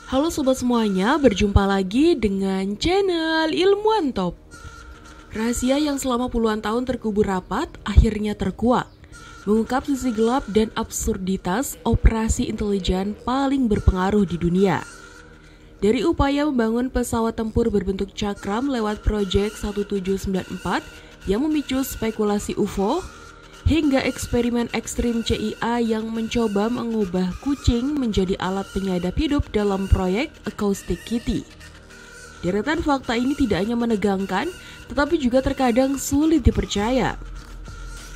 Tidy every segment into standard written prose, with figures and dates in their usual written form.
Halo sobat semuanya, berjumpa lagi dengan channel Ilmuwan Top. Rahasia yang selama puluhan tahun terkubur rapat akhirnya terkuak, mengungkap sisi gelap dan absurditas operasi intelijen paling berpengaruh di dunia. Dari upaya membangun pesawat tempur berbentuk cakram lewat proyek 1794 yang memicu spekulasi UFO, hingga eksperimen ekstrim CIA yang mencoba mengubah kucing menjadi alat penyadap hidup dalam proyek Acoustic Kitty. Deretan fakta ini tidak hanya menegangkan, tetapi juga terkadang sulit dipercaya.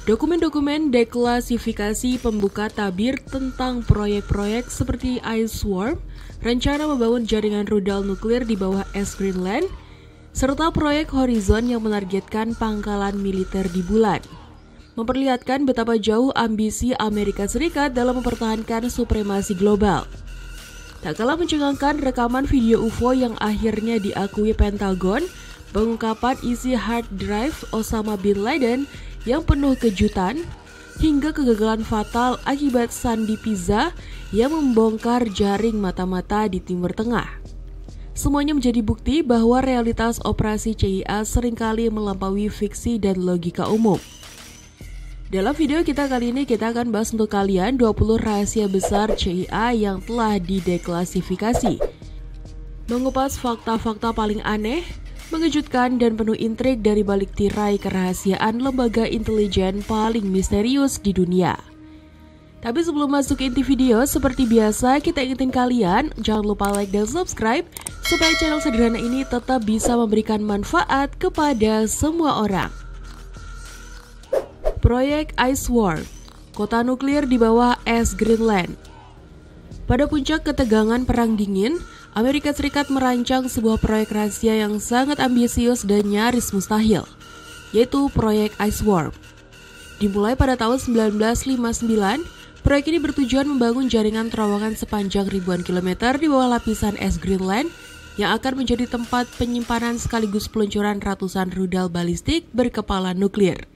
Dokumen-dokumen deklasifikasi pembuka tabir tentang proyek-proyek seperti IceWorm, rencana membangun jaringan rudal nuklir di bawah es Greenland, serta proyek Horizon yang menargetkan pangkalan militer di bulan, memperlihatkan betapa jauh ambisi Amerika Serikat dalam mempertahankan supremasi global. Tak kalah mencengangkan rekaman video UFO yang akhirnya diakui Pentagon, pengungkapan isi hard drive Osama bin Laden yang penuh kejutan, hingga kegagalan fatal akibat Sandi Pizza yang membongkar jaring mata-mata di Timur Tengah. Semuanya menjadi bukti bahwa realitas operasi CIA seringkali melampaui fiksi dan logika umum. Dalam video kita kali ini kita akan bahas untuk kalian 20 rahasia besar CIA yang telah dideklasifikasi. Mengupas fakta-fakta paling aneh, mengejutkan dan penuh intrik dari balik tirai kerahasiaan lembaga intelijen paling misterius di dunia. Tapi sebelum masuk ke inti video, seperti biasa kita ingetin kalian jangan lupa like dan subscribe supaya channel sederhana ini tetap bisa memberikan manfaat kepada semua orang. Proyek IceWorm, kota nuklir di bawah es Greenland. Pada puncak ketegangan Perang Dingin, Amerika Serikat merancang sebuah proyek rahasia yang sangat ambisius dan nyaris mustahil, yaitu proyek IceWorm. Dimulai pada tahun 1959, proyek ini bertujuan membangun jaringan terowongan sepanjang ribuan kilometer di bawah lapisan es Greenland yang akan menjadi tempat penyimpanan sekaligus peluncuran ratusan rudal balistik berkepala nuklir.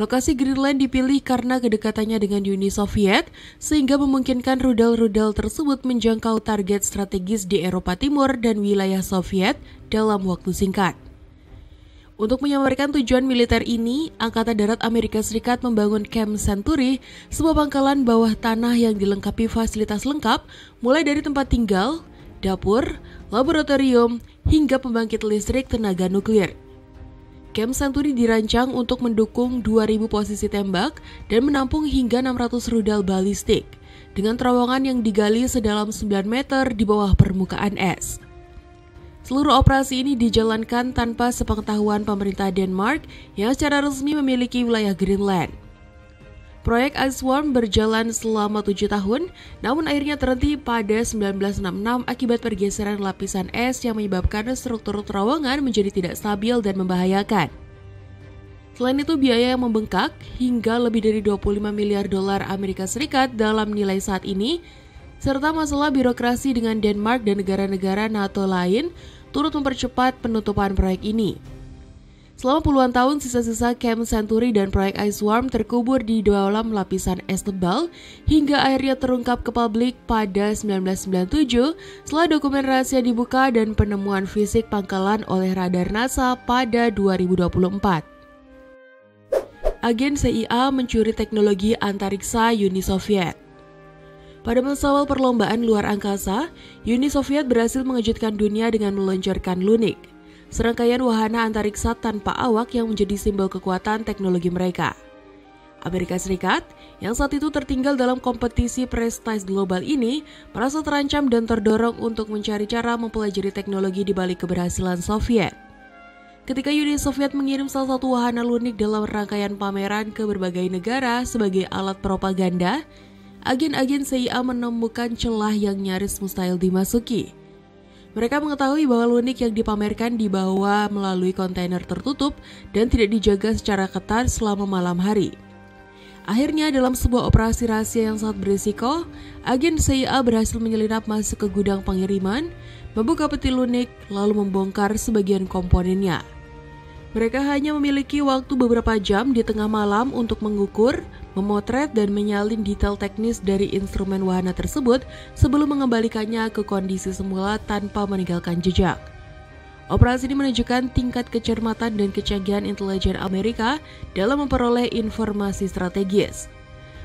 Lokasi Greenland dipilih karena kedekatannya dengan Uni Soviet, sehingga memungkinkan rudal-rudal tersebut menjangkau target strategis di Eropa Timur dan wilayah Soviet dalam waktu singkat. Untuk menyamarkan tujuan militer ini, Angkatan Darat Amerika Serikat membangun Camp Century, sebuah pangkalan bawah tanah yang dilengkapi fasilitas lengkap, mulai dari tempat tinggal, dapur, laboratorium, hingga pembangkit listrik tenaga nuklir. Camp Century dirancang untuk mendukung 2.000 posisi tembak dan menampung hingga 600 rudal balistik, dengan terowongan yang digali sedalam 9 meter di bawah permukaan es. Seluruh operasi ini dijalankan tanpa sepengetahuan pemerintah Denmark yang secara resmi memiliki wilayah Greenland. Proyek IceWorm berjalan selama 7 tahun, namun akhirnya terhenti pada 1966 akibat pergeseran lapisan es yang menyebabkan struktur terowongan menjadi tidak stabil dan membahayakan. Selain itu, biaya yang membengkak hingga lebih dari 25 miliar dolar Amerika Serikat dalam nilai saat ini, serta masalah birokrasi dengan Denmark dan negara-negara NATO lain turut mempercepat penutupan proyek ini. Selama puluhan tahun, sisa-sisa Camp Century dan proyek IceWorm terkubur di dalam lapisan es tebal hingga akhirnya terungkap ke publik pada 1997 setelah dokumen rahasia dibuka dan penemuan fisik pangkalan oleh radar NASA pada 2024. Agen CIA mencuri teknologi antariksa Uni Soviet. Pada masa awal perlombaan luar angkasa, Uni Soviet berhasil mengejutkan dunia dengan meluncurkan Lunik, serangkaian wahana antariksa tanpa awak yang menjadi simbol kekuatan teknologi mereka. Amerika Serikat, yang saat itu tertinggal dalam kompetisi prestasi global ini, merasa terancam dan terdorong untuk mencari cara mempelajari teknologi di balik keberhasilan Soviet. Ketika Uni Soviet mengirim salah satu wahana Lunik dalam rangkaian pameran ke berbagai negara sebagai alat propaganda, agen-agen CIA menemukan celah yang nyaris mustahil dimasuki. Mereka mengetahui bahwa Lunik yang dipamerkan dibawa melalui kontainer tertutup dan tidak dijaga secara ketat selama malam hari. Akhirnya dalam sebuah operasi rahasia yang sangat berisiko, agen CIA berhasil menyelinap masuk ke gudang pengiriman, membuka peti Lunik, lalu membongkar sebagian komponennya. Mereka hanya memiliki waktu beberapa jam di tengah malam untuk mengukur, memotret dan menyalin detail teknis dari instrumen wahana tersebut sebelum mengembalikannya ke kondisi semula tanpa meninggalkan jejak. Operasi ini menunjukkan tingkat kecermatan dan kecanggihan intelijen Amerika dalam memperoleh informasi strategis.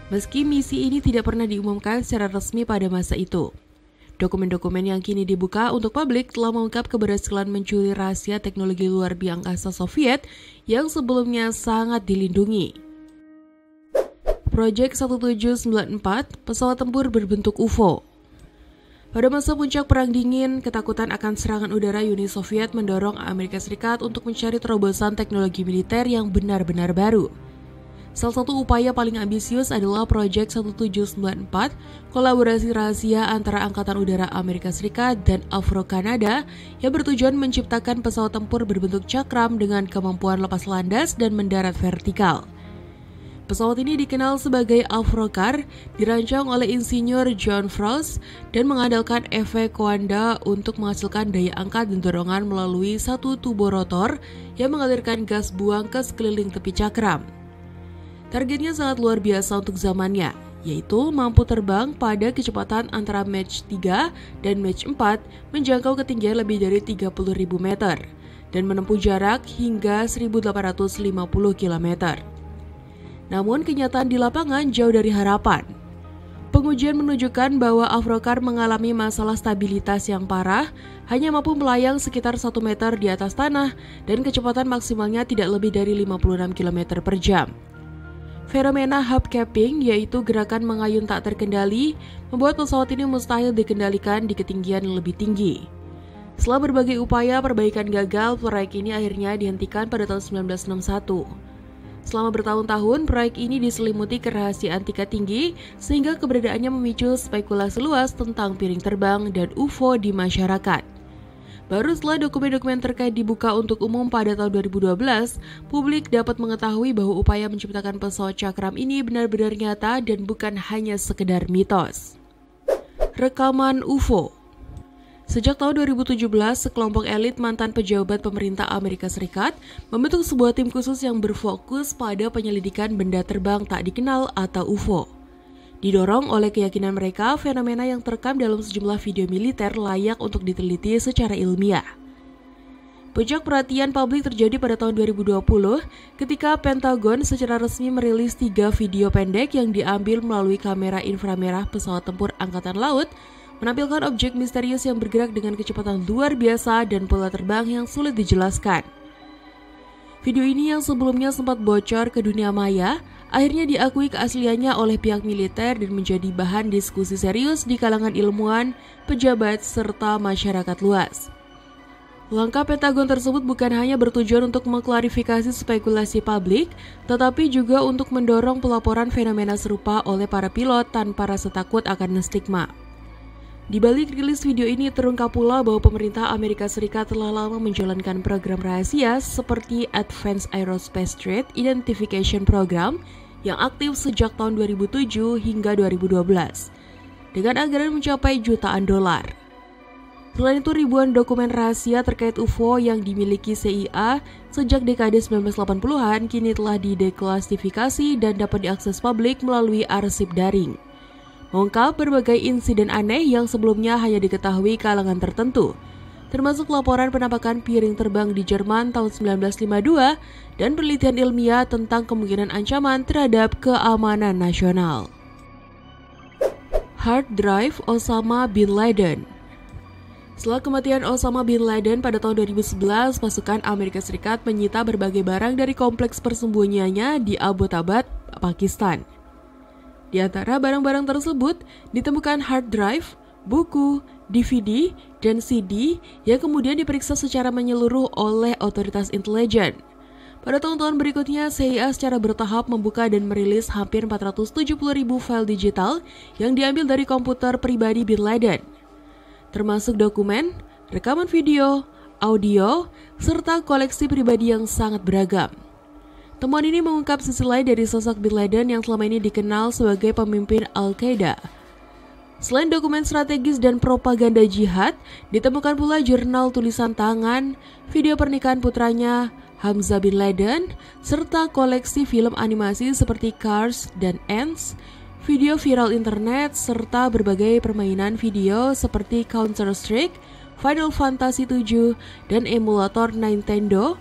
Meski misi ini tidak pernah diumumkan secara resmi pada masa itu. Dokumen-dokumen yang kini dibuka untuk publik telah mengungkap keberhasilan mencuri rahasia teknologi luar angkasa Soviet yang sebelumnya sangat dilindungi. Proyek 1794, pesawat tempur berbentuk UFO. Pada masa puncak Perang Dingin, ketakutan akan serangan udara Uni Soviet mendorong Amerika Serikat untuk mencari terobosan teknologi militer yang benar-benar baru. Salah satu upaya paling ambisius adalah Proyek 1794, kolaborasi rahasia antara Angkatan Udara Amerika Serikat dan Afro-Kanada yang bertujuan menciptakan pesawat tempur berbentuk cakram dengan kemampuan lepas landas dan mendarat vertikal. Pesawat ini dikenal sebagai Avrocar, dirancang oleh insinyur John Frost dan mengandalkan efek Coanda untuk menghasilkan daya angkat dan dorongan melalui satu turborotor yang mengalirkan gas buang ke sekeliling tepi cakram. Targetnya sangat luar biasa untuk zamannya, yaitu mampu terbang pada kecepatan antara Mach 3 dan Mach 4 menjangkau ketinggian lebih dari 30.000 meter dan menempuh jarak hingga 1.850 km. Namun kenyataan di lapangan jauh dari harapan. Pengujian menunjukkan bahwa Avrocar mengalami masalah stabilitas yang parah, hanya mampu melayang sekitar 1 meter di atas tanah dan kecepatan maksimalnya tidak lebih dari 56 km per jam. Fenomena hubcapping, yaitu gerakan mengayun tak terkendali, membuat pesawat ini mustahil dikendalikan di ketinggian yang lebih tinggi. Setelah berbagai upaya perbaikan gagal, proyek ini akhirnya dihentikan pada tahun 1961. Selama bertahun-tahun, proyek ini diselimuti kerahasiaan tingkat tinggi sehingga keberadaannya memicu spekulasi luas tentang piring terbang dan UFO di masyarakat. Baru setelah dokumen-dokumen terkait dibuka untuk umum pada tahun 2012, publik dapat mengetahui bahwa upaya menciptakan pesawat cakram ini benar-benar nyata dan bukan hanya sekedar mitos. Rekaman UFO. Sejak tahun 2017, sekelompok elit mantan pejabat pemerintah Amerika Serikat membentuk sebuah tim khusus yang berfokus pada penyelidikan benda terbang tak dikenal atau UFO. Didorong oleh keyakinan mereka, fenomena yang terekam dalam sejumlah video militer layak untuk diteliti secara ilmiah. Puncak perhatian publik terjadi pada tahun 2020 ketika Pentagon secara resmi merilis 3 video pendek yang diambil melalui kamera inframerah pesawat tempur Angkatan Laut menampilkan objek misterius yang bergerak dengan kecepatan luar biasa dan pola terbang yang sulit dijelaskan. Video ini yang sebelumnya sempat bocor ke dunia maya, akhirnya diakui keasliannya oleh pihak militer dan menjadi bahan diskusi serius di kalangan ilmuwan, pejabat, serta masyarakat luas. Langkah Pentagon tersebut bukan hanya bertujuan untuk mengklarifikasi spekulasi publik, tetapi juga untuk mendorong pelaporan fenomena serupa oleh para pilot tanpa rasa takut akan stigma. Di balik rilis video ini terungkap pula bahwa pemerintah Amerika Serikat telah lama menjalankan program rahasia seperti Advanced Aerospace Threat Identification Program yang aktif sejak tahun 2007 hingga 2012 dengan anggaran mencapai jutaan dolar. Selain itu, ribuan dokumen rahasia terkait UFO yang dimiliki CIA sejak dekade 1980-an kini telah dideklasifikasi dan dapat diakses publik melalui arsip daring. Mengungkap berbagai insiden aneh yang sebelumnya hanya diketahui kalangan tertentu, termasuk laporan penampakan piring terbang di Jerman tahun 1952 dan penelitian ilmiah tentang kemungkinan ancaman terhadap keamanan nasional. Hard drive Osama bin Laden. Setelah kematian Osama bin Laden pada tahun 2011, pasukan Amerika Serikat menyita berbagai barang dari kompleks persembunyiannya di Abbottabad, Pakistan. Di antara barang-barang tersebut ditemukan hard drive, buku, DVD, dan CD yang kemudian diperiksa secara menyeluruh oleh otoritas intelijen. Pada tahun-tahun berikutnya, CIA secara bertahap membuka dan merilis hampir 470.000 file digital yang diambil dari komputer pribadi bin Laden, termasuk dokumen, rekaman video, audio, serta koleksi pribadi yang sangat beragam. Temuan ini mengungkap sisi lain dari sosok bin Laden yang selama ini dikenal sebagai pemimpin Al-Qaeda. Selain dokumen strategis dan propaganda jihad, ditemukan pula jurnal tulisan tangan, video pernikahan putranya, Hamza bin Laden, serta koleksi film animasi seperti Cars dan Ants, video viral internet, serta berbagai permainan video seperti Counter-Strike, Final Fantasy 7, dan emulator Nintendo.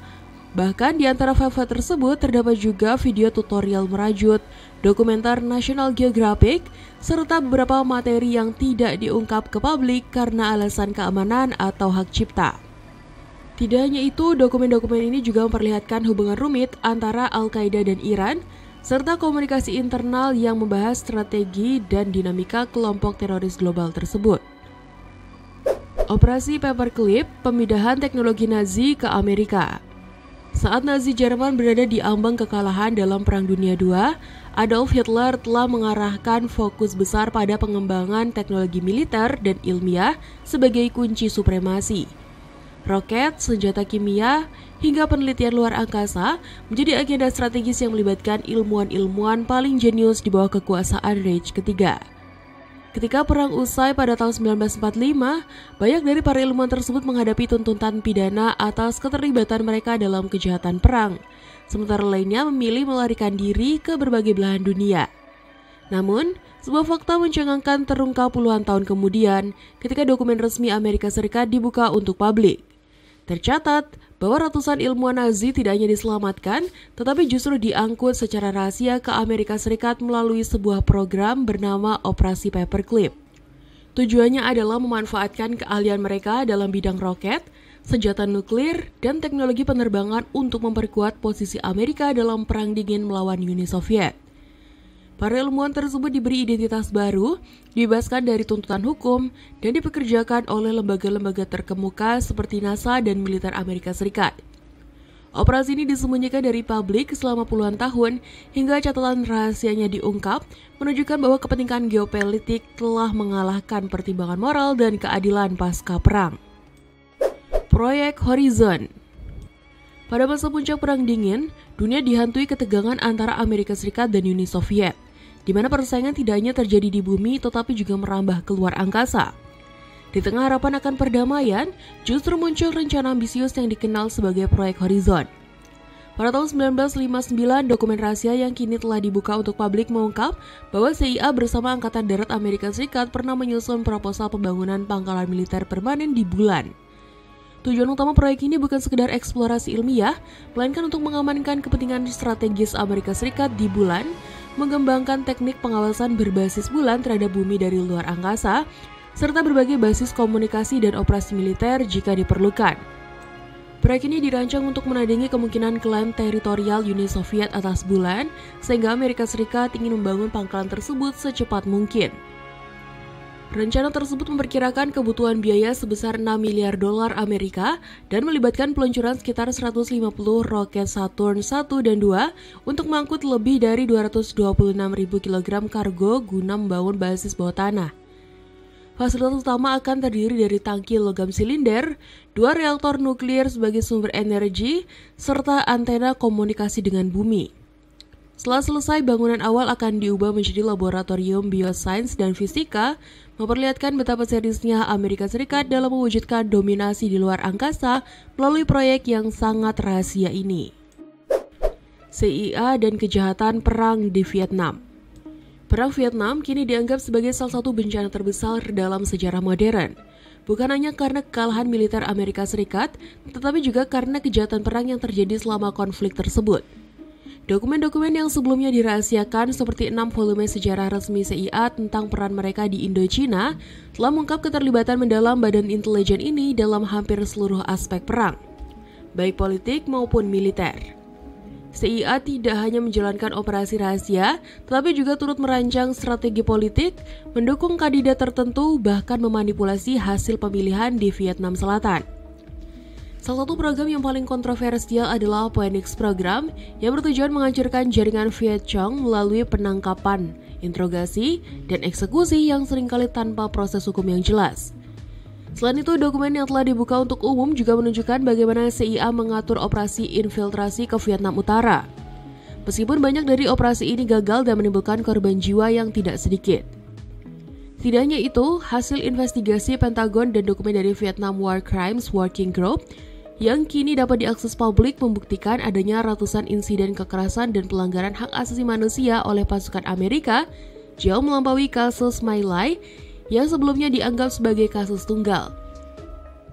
Bahkan di antara file-file tersebut terdapat juga video tutorial merajut, dokumenter National Geographic, serta beberapa materi yang tidak diungkap ke publik karena alasan keamanan atau hak cipta. Tidak hanya itu, dokumen-dokumen ini juga memperlihatkan hubungan rumit antara Al-Qaeda dan Iran, serta komunikasi internal yang membahas strategi dan dinamika kelompok teroris global tersebut. Operasi Paperclip, pemindahan teknologi Nazi ke Amerika. Saat Nazi Jerman berada di ambang kekalahan dalam Perang Dunia II, Adolf Hitler telah mengarahkan fokus besar pada pengembangan teknologi militer dan ilmiah sebagai kunci supremasi. Roket, senjata kimia, hingga penelitian luar angkasa menjadi agenda strategis yang melibatkan ilmuwan-ilmuwan paling jenius di bawah kekuasaan Reich ketiga. Ketika perang usai pada tahun 1945, banyak dari para ilmuwan tersebut menghadapi tuntutan pidana atas keterlibatan mereka dalam kejahatan perang, sementara lainnya memilih melarikan diri ke berbagai belahan dunia. Namun, sebuah fakta mencengangkan terungkap puluhan tahun kemudian ketika dokumen resmi Amerika Serikat dibuka untuk publik. Tercatat bahwa ratusan ilmuwan Nazi tidak hanya diselamatkan, tetapi justru diangkut secara rahasia ke Amerika Serikat melalui sebuah program bernama Operasi Paperclip. Tujuannya adalah memanfaatkan keahlian mereka dalam bidang roket, senjata nuklir, dan teknologi penerbangan untuk memperkuat posisi Amerika dalam Perang Dingin melawan Uni Soviet. Para ilmuwan tersebut diberi identitas baru, dibebaskan dari tuntutan hukum, dan dipekerjakan oleh lembaga-lembaga terkemuka seperti NASA dan militer Amerika Serikat. Operasi ini disembunyikan dari publik selama puluhan tahun hingga catatan rahasianya diungkap, menunjukkan bahwa kepentingan geopolitik telah mengalahkan pertimbangan moral dan keadilan pasca perang. Proyek Horizon. Pada masa puncak Perang Dingin, dunia dihantui ketegangan antara Amerika Serikat dan Uni Soviet, di mana persaingan tidak hanya terjadi di bumi tetapi juga merambah ke luar angkasa. Di tengah harapan akan perdamaian, justru muncul rencana ambisius yang dikenal sebagai Proyek Horizon. Pada tahun 1959, dokumen rahasia yang kini telah dibuka untuk publik mengungkap bahwa CIA bersama Angkatan Darat Amerika Serikat pernah menyusun proposal pembangunan pangkalan militer permanen di bulan. Tujuan utama proyek ini bukan sekedar eksplorasi ilmiah, melainkan untuk mengamankan kepentingan strategis Amerika Serikat di bulan, mengembangkan teknik pengawasan berbasis bulan terhadap bumi dari luar angkasa, serta berbagai basis komunikasi dan operasi militer jika diperlukan. Proyek ini dirancang untuk menandingi kemungkinan klaim teritorial Uni Soviet atas bulan, sehingga Amerika Serikat ingin membangun pangkalan tersebut secepat mungkin. Rencana tersebut memperkirakan kebutuhan biaya sebesar 6 miliar dolar Amerika dan melibatkan peluncuran sekitar 150 roket Saturn 1 dan 2 untuk mengangkut lebih dari 226.000 kg kargo guna membangun basis bawah tanah. Fasilitas utama akan terdiri dari tangki logam silinder, 2 reaktor nuklir sebagai sumber energi, serta antena komunikasi dengan bumi. Setelah selesai, bangunan awal akan diubah menjadi laboratorium biosains dan fisika, memperlihatkan betapa seriusnya Amerika Serikat dalam mewujudkan dominasi di luar angkasa melalui proyek yang sangat rahasia ini. CIA dan kejahatan perang di Vietnam. Perang Vietnam kini dianggap sebagai salah satu bencana terbesar dalam sejarah modern. Bukan hanya karena kekalahan militer Amerika Serikat, tetapi juga karena kejahatan perang yang terjadi selama konflik tersebut. Dokumen-dokumen yang sebelumnya dirahasiakan seperti 6 volume sejarah resmi CIA tentang peran mereka di Indochina telah mengungkap keterlibatan mendalam badan intelijen ini dalam hampir seluruh aspek perang, baik politik maupun militer. CIA tidak hanya menjalankan operasi rahasia, tetapi juga turut merancang strategi politik, mendukung kandidat tertentu, bahkan memanipulasi hasil pemilihan di Vietnam Selatan. Salah satu program yang paling kontroversial adalah Phoenix Program yang bertujuan menghancurkan jaringan Viet Cong melalui penangkapan, interogasi, dan eksekusi yang seringkali tanpa proses hukum yang jelas. Selain itu, dokumen yang telah dibuka untuk umum juga menunjukkan bagaimana CIA mengatur operasi infiltrasi ke Vietnam Utara. Meskipun banyak dari operasi ini gagal dan menimbulkan korban jiwa yang tidak sedikit. Tidak hanya itu, hasil investigasi Pentagon dan dokumen dari Vietnam War Crimes Working Group yang kini dapat diakses publik membuktikan adanya ratusan insiden kekerasan dan pelanggaran hak asasi manusia oleh pasukan Amerika jauh melampaui kasus My Lai yang sebelumnya dianggap sebagai kasus tunggal.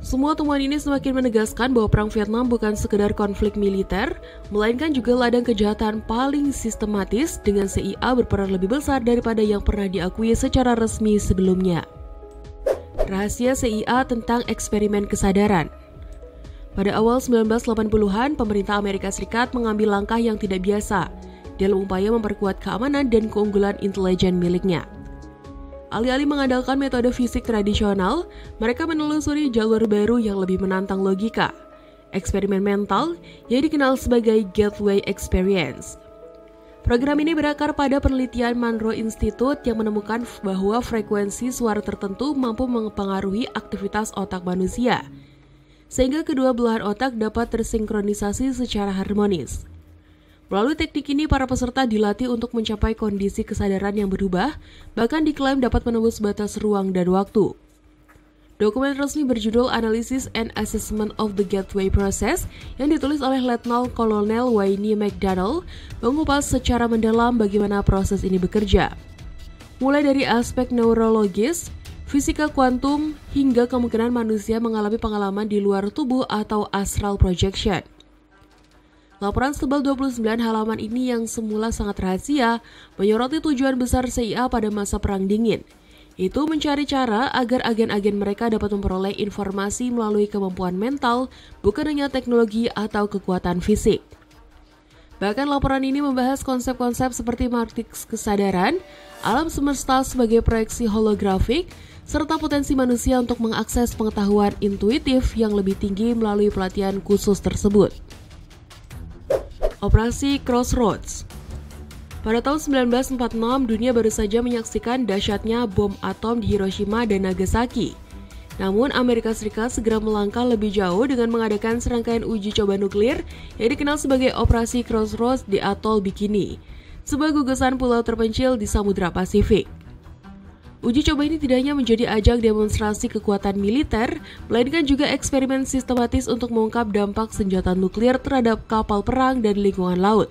Semua temuan ini semakin menegaskan bahwa Perang Vietnam bukan sekedar konflik militer, melainkan juga ladang kejahatan paling sistematis dengan CIA berperan lebih besar daripada yang pernah diakui secara resmi sebelumnya. Rahasia CIA tentang eksperimen kesadaran. Pada awal 1980-an, pemerintah Amerika Serikat mengambil langkah yang tidak biasa dalam upaya memperkuat keamanan dan keunggulan intelijen miliknya. Alih-alih mengandalkan metode fisik tradisional, mereka menelusuri jalur baru yang lebih menantang logika, eksperimen mental yang dikenal sebagai Gateway Experience. Program ini berakar pada penelitian Monroe Institute yang menemukan bahwa frekuensi suara tertentu mampu mempengaruhi aktivitas otak manusia, sehingga kedua belahan otak dapat tersinkronisasi secara harmonis. Melalui teknik ini, para peserta dilatih untuk mencapai kondisi kesadaran yang berubah, bahkan diklaim dapat menembus batas ruang dan waktu. Dokumen resmi berjudul Analysis and Assessment of the Gateway Process yang ditulis oleh Letnan Kolonel Wayne McDonnell mengupas secara mendalam bagaimana proses ini bekerja. Mulai dari aspek neurologis, fisika kuantum, hingga kemungkinan manusia mengalami pengalaman di luar tubuh atau astral projection. Laporan setebal 29 halaman ini yang semula sangat rahasia menyoroti tujuan besar CIA pada masa Perang Dingin, itu mencari cara agar agen-agen mereka dapat memperoleh informasi melalui kemampuan mental, bukan hanya teknologi atau kekuatan fisik. Bahkan laporan ini membahas konsep-konsep seperti matriks kesadaran, alam semesta sebagai proyeksi holografik, serta potensi manusia untuk mengakses pengetahuan intuitif yang lebih tinggi melalui pelatihan khusus tersebut. Operasi Crossroads. Pada tahun 1946, dunia baru saja menyaksikan dahsyatnya bom atom di Hiroshima dan Nagasaki. Namun, Amerika Serikat segera melangkah lebih jauh dengan mengadakan serangkaian uji coba nuklir yang dikenal sebagai Operasi Crossroads di Atol Bikini, sebuah gugusan pulau terpencil di Samudra Pasifik. Uji coba ini tidak hanya menjadi ajang demonstrasi kekuatan militer, melainkan juga eksperimen sistematis untuk mengungkap dampak senjata nuklir terhadap kapal perang dan lingkungan laut.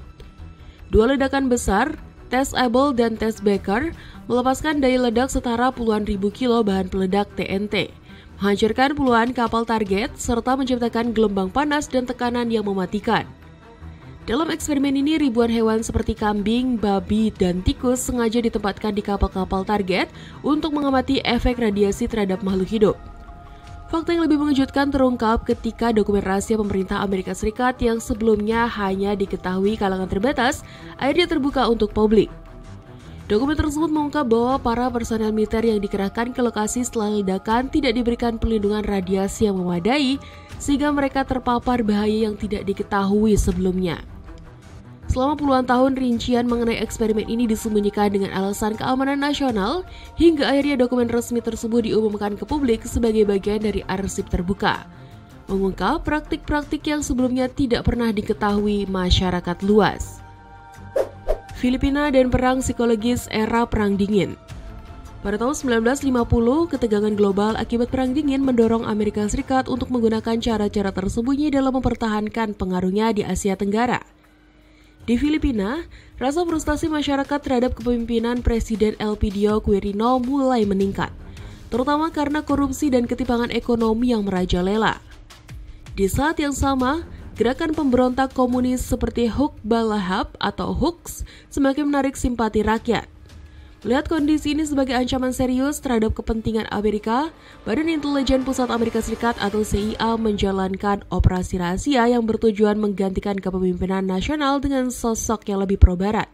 Dua ledakan besar, Test Able dan Test Baker, melepaskan daya ledak setara puluhan ribu kilo bahan peledak TNT, menghancurkan puluhan kapal target, serta menciptakan gelombang panas dan tekanan yang mematikan. Dalam eksperimen ini, ribuan hewan seperti kambing, babi, dan tikus sengaja ditempatkan di kapal-kapal target untuk mengamati efek radiasi terhadap makhluk hidup. Fakta yang lebih mengejutkan terungkap ketika dokumen rahasia pemerintah Amerika Serikat yang sebelumnya hanya diketahui kalangan terbatas, akhirnya terbuka untuk publik. Dokumen tersebut mengungkap bahwa para personel militer yang dikerahkan ke lokasi setelah ledakan tidak diberikan perlindungan radiasi yang memadai, sehingga mereka terpapar bahaya yang tidak diketahui sebelumnya. Selama puluhan tahun, rincian mengenai eksperimen ini disembunyikan dengan alasan keamanan nasional, hingga akhirnya dokumen resmi tersebut diumumkan ke publik sebagai bagian dari arsip terbuka, mengungkap praktik-praktik yang sebelumnya tidak pernah diketahui masyarakat luas. Filipina dan perang psikologis era Perang Dingin. Pada tahun 1950, ketegangan global akibat Perang Dingin mendorong Amerika Serikat untuk menggunakan cara-cara tersembunyi dalam mempertahankan pengaruhnya di Asia Tenggara. Di Filipina, rasa frustasi masyarakat terhadap kepemimpinan Presiden Elpidio Quirino mulai meningkat, terutama karena korupsi dan ketimpangan ekonomi yang merajalela. Di saat yang sama, gerakan pemberontak komunis seperti Hukbalahap atau HUKS semakin menarik simpati rakyat. Melihat kondisi ini sebagai ancaman serius terhadap kepentingan Amerika, Badan Intelijen Pusat Amerika Serikat atau CIA menjalankan operasi rahasia yang bertujuan menggantikan kepemimpinan nasional dengan sosok yang lebih pro-barat.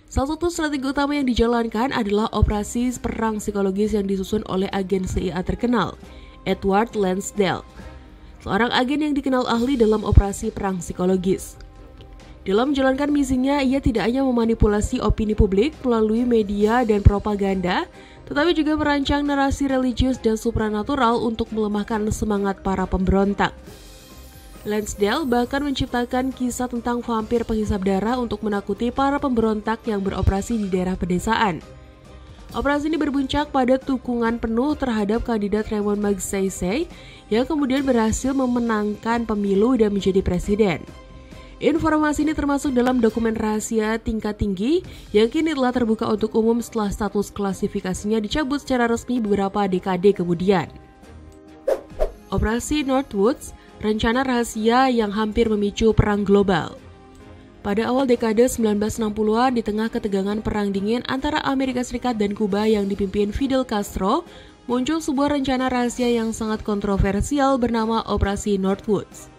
Salah satu strategi utama yang dijalankan adalah operasi perang psikologis yang disusun oleh agen CIA terkenal, Edward Lansdale, seorang agen yang dikenal ahli dalam operasi perang psikologis. Dalam menjalankan misinya, ia tidak hanya memanipulasi opini publik melalui media dan propaganda, tetapi juga merancang narasi religius dan supranatural untuk melemahkan semangat para pemberontak. Lansdale bahkan menciptakan kisah tentang vampir penghisap darah untuk menakuti para pemberontak yang beroperasi di daerah pedesaan. Operasi ini berpuncak pada dukungan penuh terhadap kandidat Raymond Magsaysay yang kemudian berhasil memenangkan pemilu dan menjadi presiden. Informasi ini termasuk dalam dokumen rahasia tingkat tinggi yang kini telah terbuka untuk umum setelah status klasifikasinya dicabut secara resmi beberapa dekade kemudian. Operasi Northwoods, rencana rahasia yang hampir memicu perang global. Pada awal dekade 1960-an, di tengah ketegangan perang dingin antara Amerika Serikat dan Kuba yang dipimpin Fidel Castro, muncul sebuah rencana rahasia yang sangat kontroversial bernama Operasi Northwoods.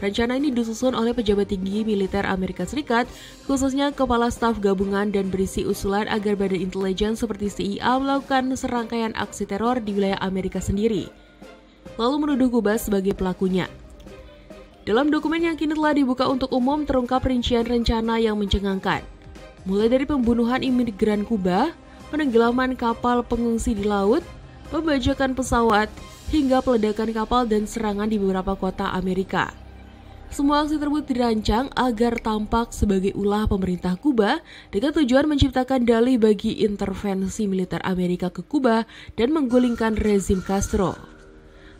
Rencana ini disusun oleh pejabat tinggi militer Amerika Serikat, khususnya Kepala Staf Gabungan, dan berisi usulan agar badan intelijen seperti CIA melakukan serangkaian aksi teror di wilayah Amerika sendiri, lalu menuduh Kuba sebagai pelakunya. Dalam dokumen yang kini telah dibuka untuk umum terungkap rincian rencana yang mencengangkan. Mulai dari pembunuhan imigran Kuba, penenggelaman kapal pengungsi di laut, pembajakan pesawat, hingga peledakan kapal dan serangan di beberapa kota Amerika. Semua aksi tersebut dirancang agar tampak sebagai ulah pemerintah Kuba dengan tujuan menciptakan dalih bagi intervensi militer Amerika ke Kuba dan menggulingkan rezim Castro.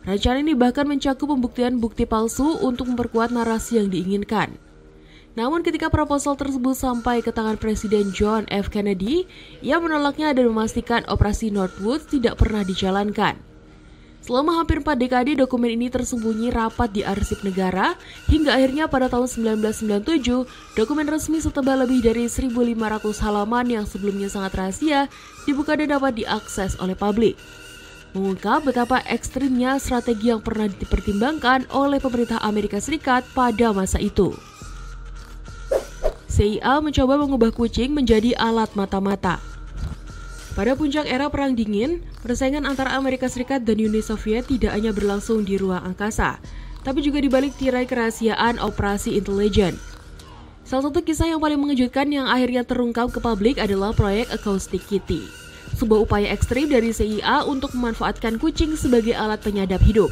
Rencana ini bahkan mencakup pembuktian bukti palsu untuk memperkuat narasi yang diinginkan. Namun ketika proposal tersebut sampai ke tangan Presiden John F. Kennedy, ia menolaknya dan memastikan Operasi Northwoods tidak pernah dijalankan. Selama hampir 4 dekade, dokumen ini tersembunyi rapat di arsip negara, hingga akhirnya pada tahun 1997, dokumen resmi setebal lebih dari 1.500 halaman yang sebelumnya sangat rahasia, dibuka dan dapat diakses oleh publik. Mengungkap betapa ekstrimnya strategi yang pernah dipertimbangkan oleh pemerintah Amerika Serikat pada masa itu. CIA mencoba mengubah kucing menjadi alat mata-mata. Pada puncak era Perang Dingin, persaingan antara Amerika Serikat dan Uni Soviet tidak hanya berlangsung di ruang angkasa, tapi juga di balik tirai kerahasiaan operasi intelijen. Salah satu kisah yang paling mengejutkan yang akhirnya terungkap ke publik adalah proyek Acoustic Kitty, sebuah upaya ekstrim dari CIA untuk memanfaatkan kucing sebagai alat penyadap hidup.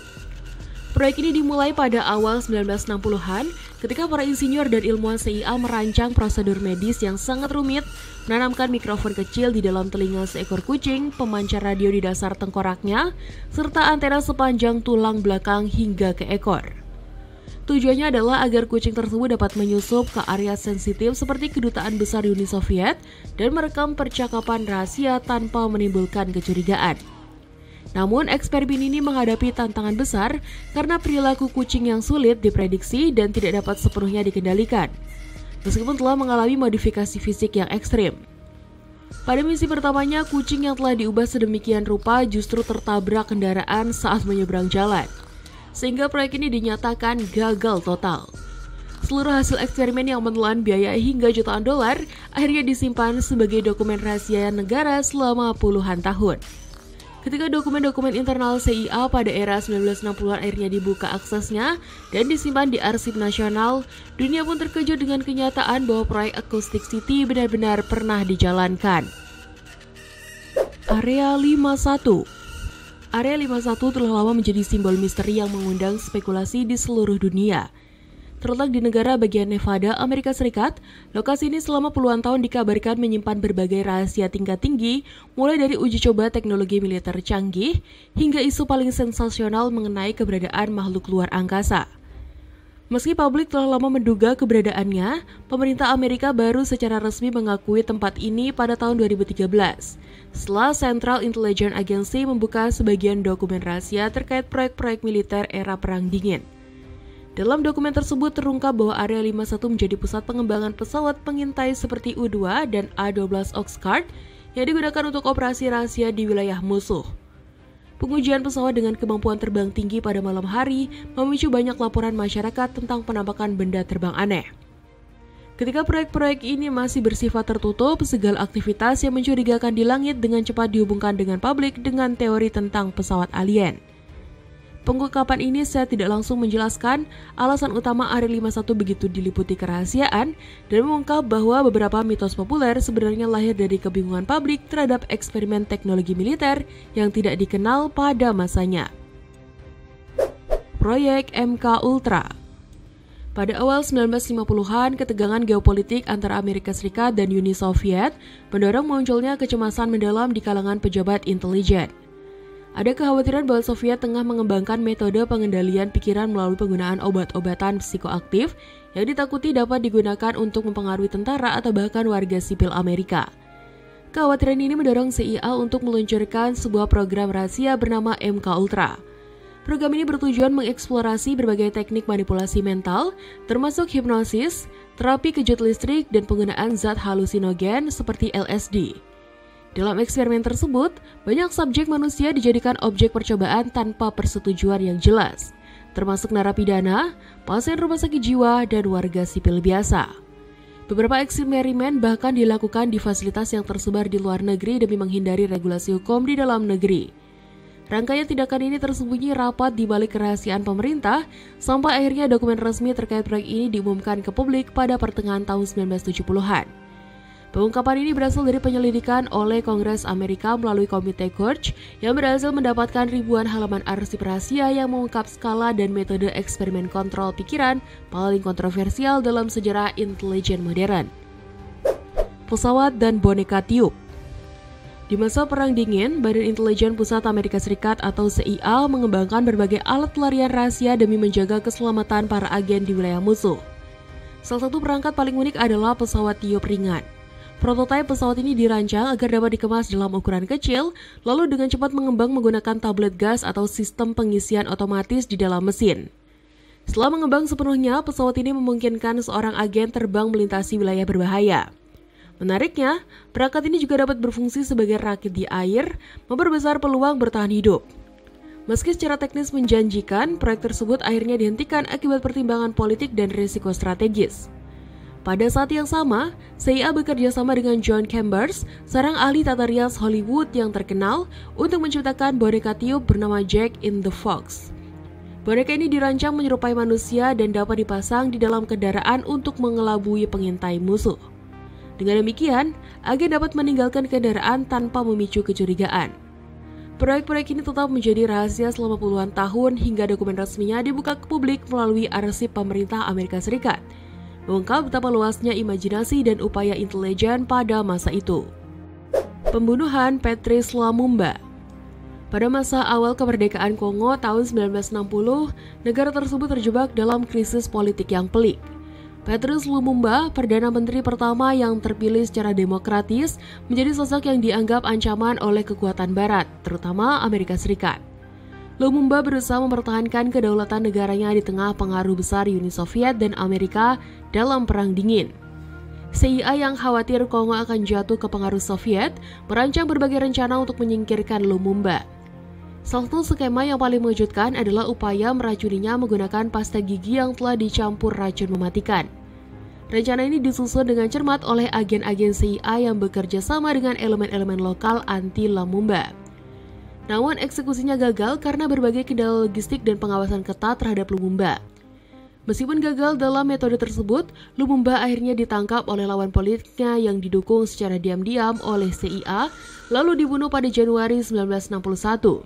Proyek ini dimulai pada awal 1960-an ketika para insinyur dan ilmuwan CIA merancang prosedur medis yang sangat rumit, menanamkan mikrofon kecil di dalam telinga seekor kucing, pemancar radio di dasar tengkoraknya, serta antena sepanjang tulang belakang hingga ke ekor. Tujuannya adalah agar kucing tersebut dapat menyusup ke area sensitif seperti kedutaan besar Uni Soviet dan merekam percakapan rahasia tanpa menimbulkan kecurigaan. Namun, eksperimen ini menghadapi tantangan besar karena perilaku kucing yang sulit diprediksi dan tidak dapat sepenuhnya dikendalikan, meskipun telah mengalami modifikasi fisik yang ekstrim. Pada misi pertamanya, kucing yang telah diubah sedemikian rupa justru tertabrak kendaraan saat menyeberang jalan, sehingga proyek ini dinyatakan gagal total. Seluruh hasil eksperimen yang menelan biaya hingga jutaan dolar akhirnya disimpan sebagai dokumen rahasia negara selama puluhan tahun. Ketika dokumen-dokumen internal CIA pada era 1960-an akhirnya dibuka aksesnya dan disimpan di arsip nasional, dunia pun terkejut dengan kenyataan bahwa proyek Acoustic City benar-benar pernah dijalankan. Area 51. Area 51 telah lama menjadi simbol misteri yang mengundang spekulasi di seluruh dunia. Terletak di negara bagian Nevada, Amerika Serikat, lokasi ini selama puluhan tahun dikabarkan menyimpan berbagai rahasia tingkat tinggi, mulai dari uji coba teknologi militer canggih, hingga isu paling sensasional mengenai keberadaan makhluk luar angkasa. Meski publik telah lama menduga keberadaannya, pemerintah Amerika baru secara resmi mengakui tempat ini pada tahun 2013, setelah Central Intelligence Agency membuka sebagian dokumen rahasia terkait proyek-proyek militer era Perang Dingin. Dalam dokumen tersebut terungkap bahwa Area 51 menjadi pusat pengembangan pesawat pengintai seperti U-2 dan A-12 Oxcart yang digunakan untuk operasi rahasia di wilayah musuh. Pengujian pesawat dengan kemampuan terbang tinggi pada malam hari memicu banyak laporan masyarakat tentang penampakan benda terbang aneh. Ketika proyek-proyek ini masih bersifat tertutup, segala aktivitas yang mencurigakan di langit dengan cepat dihubungkan dengan publik dengan teori tentang pesawat alien. Pengungkapan ini saya tidak langsung menjelaskan alasan utama Area 51 begitu diliputi kerahasiaan dan mengungkap bahwa beberapa mitos populer sebenarnya lahir dari kebingungan publik terhadap eksperimen teknologi militer yang tidak dikenal pada masanya. Proyek MK Ultra. Pada awal 1950-an, ketegangan geopolitik antara Amerika Serikat dan Uni Soviet mendorong munculnya kecemasan mendalam di kalangan pejabat intelijen. Ada kekhawatiran bahwa Soviet tengah mengembangkan metode pengendalian pikiran melalui penggunaan obat-obatan psikoaktif yang ditakuti dapat digunakan untuk mempengaruhi tentara atau bahkan warga sipil Amerika. Kekhawatiran ini mendorong CIA untuk meluncurkan sebuah program rahasia bernama MK Ultra. Program ini bertujuan mengeksplorasi berbagai teknik manipulasi mental, termasuk hipnosis, terapi kejut listrik, dan penggunaan zat halusinogen seperti LSD. Dalam eksperimen tersebut, banyak subjek manusia dijadikan objek percobaan tanpa persetujuan yang jelas, termasuk narapidana, pasien rumah sakit jiwa, dan warga sipil biasa. Beberapa eksperimen bahkan dilakukan di fasilitas yang tersebar di luar negeri demi menghindari regulasi hukum di dalam negeri. Rangkaian tindakan ini tersembunyi rapat di balik kerahasiaan pemerintah, sampai akhirnya dokumen resmi terkait proyek ini diumumkan ke publik pada pertengahan tahun 1970-an. Pengungkapan ini berasal dari penyelidikan oleh Kongres Amerika melalui Komite Koch yang berhasil mendapatkan ribuan halaman arsip rahasia yang mengungkap skala dan metode eksperimen kontrol pikiran paling kontroversial dalam sejarah intelijen modern. Pesawat dan boneka tiup. Di masa Perang Dingin, Badan Intelijen Pusat Amerika Serikat atau CIA mengembangkan berbagai alat pelarian rahasia demi menjaga keselamatan para agen di wilayah musuh. Salah satu perangkat paling unik adalah pesawat tiup ringan. Prototipe pesawat ini dirancang agar dapat dikemas dalam ukuran kecil, lalu dengan cepat mengembang menggunakan tablet gas atau sistem pengisian otomatis di dalam mesin. Setelah mengembang sepenuhnya, pesawat ini memungkinkan seorang agen terbang melintasi wilayah berbahaya. Menariknya, perangkat ini juga dapat berfungsi sebagai rakit di air, memperbesar peluang bertahan hidup. Meski secara teknis menjanjikan, proyek tersebut akhirnya dihentikan akibat pertimbangan politik dan risiko strategis. Pada saat yang sama, CIA bekerja sama dengan John Chambers, seorang ahli tata rias Hollywood yang terkenal, untuk menciptakan boneka tiup bernama Jack in the Box. Boneka ini dirancang menyerupai manusia dan dapat dipasang di dalam kendaraan untuk mengelabui pengintai musuh. Dengan demikian, agen dapat meninggalkan kendaraan tanpa memicu kecurigaan. Proyek-proyek ini tetap menjadi rahasia selama puluhan tahun hingga dokumen resminya dibuka ke publik melalui arsip pemerintah Amerika Serikat, mengungkap betapa luasnya imajinasi dan upaya intelijen pada masa itu. Pembunuhan Patrice Lumumba. Pada masa awal kemerdekaan Kongo tahun 1960, negara tersebut terjebak dalam krisis politik yang pelik. Patrice Lumumba, Perdana Menteri pertama yang terpilih secara demokratis, menjadi sosok yang dianggap ancaman oleh kekuatan Barat, terutama Amerika Serikat. Lumumba berusaha mempertahankan kedaulatan negaranya di tengah pengaruh besar Uni Soviet dan Amerika dalam Perang Dingin. CIA yang khawatir Kongo akan jatuh ke pengaruh Soviet, merancang berbagai rencana untuk menyingkirkan Lumumba. Salah satu skema yang paling mengejutkan adalah upaya meracuninya menggunakan pasta gigi yang telah dicampur racun mematikan. Rencana ini disusun dengan cermat oleh agen-agen CIA yang bekerja sama dengan elemen-elemen lokal anti Lumumba. Namun eksekusinya gagal karena berbagai kendala logistik dan pengawasan ketat terhadap Lumumba. Meskipun gagal dalam metode tersebut, Lumumba akhirnya ditangkap oleh lawan politiknya yang didukung secara diam-diam oleh CIA, lalu dibunuh pada Januari 1961.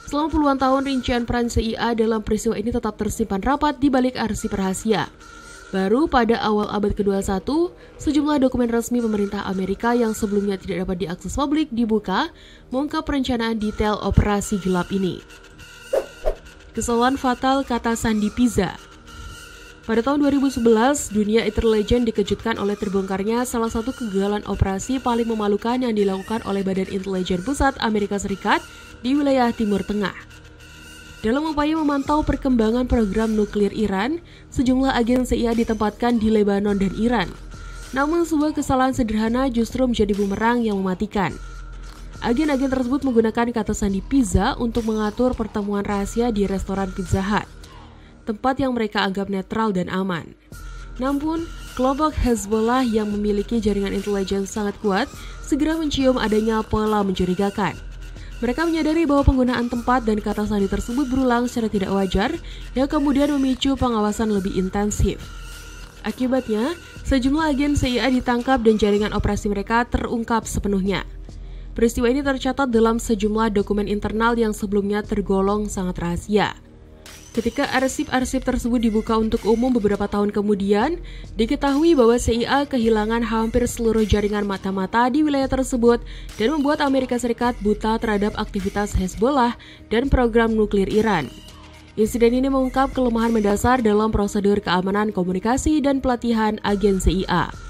Selama puluhan tahun, rincian peran CIA dalam peristiwa ini tetap tersimpan rapat di balik arsip rahasia. Baru pada awal abad ke-21, sejumlah dokumen resmi pemerintah Amerika yang sebelumnya tidak dapat diakses publik dibuka, mengungkap perencanaan detail operasi gelap ini. Kesalahan fatal kata Sandi Pizza. Pada tahun 2011, dunia intelijen dikejutkan oleh terbongkarnya salah satu kegagalan operasi paling memalukan yang dilakukan oleh Badan Intelijen Pusat Amerika Serikat di wilayah Timur Tengah. Dalam upaya memantau perkembangan program nuklir Iran, sejumlah agen CIA ditempatkan di Lebanon dan Iran. Namun sebuah kesalahan sederhana justru menjadi bumerang yang mematikan. Agen-agen tersebut menggunakan kata sandi pizza untuk mengatur pertemuan rahasia di restoran Pizza Hut, tempat yang mereka anggap netral dan aman. Namun, kelompok Hezbollah yang memiliki jaringan intelijen sangat kuat segera mencium adanya pola mencurigakan. Mereka menyadari bahwa penggunaan tempat dan kata sandi tersebut berulang secara tidak wajar yang kemudian memicu pengawasan lebih intensif. Akibatnya, sejumlah agen CIA ditangkap dan jaringan operasi mereka terungkap sepenuhnya. Peristiwa ini tercatat dalam sejumlah dokumen internal yang sebelumnya tergolong sangat rahasia. Ketika arsip-arsip tersebut dibuka untuk umum beberapa tahun kemudian, diketahui bahwa CIA kehilangan hampir seluruh jaringan mata-mata di wilayah tersebut dan membuat Amerika Serikat buta terhadap aktivitas Hezbollah dan program nuklir Iran. Insiden ini mengungkap kelemahan mendasar dalam prosedur keamanan komunikasi dan pelatihan agen CIA.